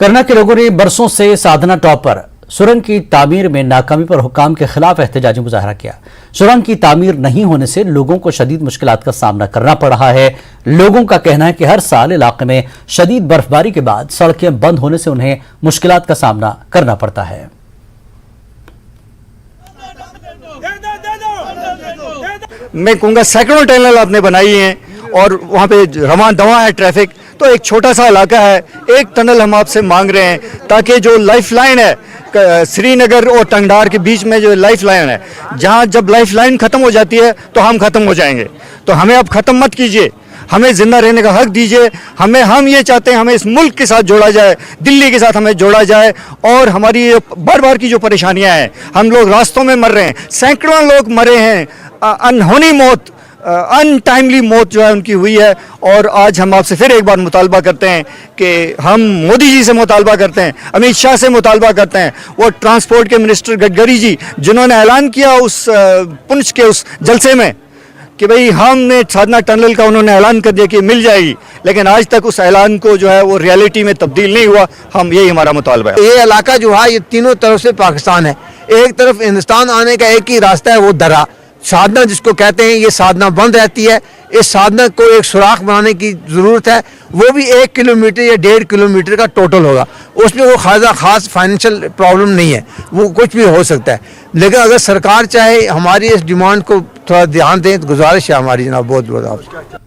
करना के लोगों ने बरसों से साधना टॉप पर सुरंग की तामीर में नाकामी पर हुक्काम के खिलाफ एहतजाजी मुजाहरा किया। सुरंग की तामीर नहीं होने से लोगों को शदीद मुश्किलात का सामना करना पड़ रहा है। लोगों का कहना है कि हर साल इलाके में शदीद बर्फबारी के बाद सड़कें बंद होने से उन्हें मुश्किलात का सामना करना पड़ता है। मैं कहूँगा सैकड़ों टनल आपने बनाई हैं और वहाँ पे रवां दवा है ट्रैफिक, तो एक छोटा सा इलाका है, एक टनल हम आपसे मांग रहे हैं ताकि जो लाइफ लाइन है श्रीनगर और टंगडार के बीच में जो लाइफ लाइन है, जहाँ जब लाइफ लाइन ख़त्म हो जाती है तो हम ख़त्म हो जाएंगे। तो हमें अब ख़त्म मत कीजिए, हमें ज़िंदा रहने का हक दीजिए। हम ये चाहते हैं हमें इस मुल्क के साथ जोड़ा जाए, दिल्ली के साथ हमें जोड़ा जाए। और हमारी बार बार की जो परेशानियां हैं, हम लोग रास्तों में मर रहे हैं, सैकड़ों लोग मरे हैं, अनहोनी मौत, अनटाइमली मौत जो है उनकी हुई है। और आज हम आपसे फिर एक बार मुतालबा करते हैं कि हम मोदी जी से मुतालबा करते हैं, अमित शाह से मुतालबा करते हैं, वो ट्रांसपोर्ट के मिनिस्टर गडकरी जी जिन्होंने ऐलान किया उस पुंछ के उस जलसे में कि भाई हमने साधना टनल का उन्होंने ऐलान कर दिया कि मिल जाएगी, लेकिन आज तक उस ऐलान को जो है वो रियलिटी में तब्दील नहीं हुआ। हम यही हमारा मुतालबा है। ये इलाका जो है ये तीनों तरफ से पाकिस्तान है, एक तरफ हिंदुस्तान आने का एक ही रास्ता है, वो दर्रा साधना जिसको कहते हैं। ये साधना बंद रहती है, इस साधना को एक सुराख बनाने की ज़रूरत है, वो भी 1 किलोमीटर या 1.5 किलोमीटर का टोटल होगा। उसमें वो खास फाइनेंशियल प्रॉब्लम नहीं है, वो कुछ भी हो सकता है। लेकिन अगर सरकार चाहे हमारी इस डिमांड को थोड़ा ध्यान दें तो गुजारिश है हमारी जनाब, बहुत बहुत आपसे।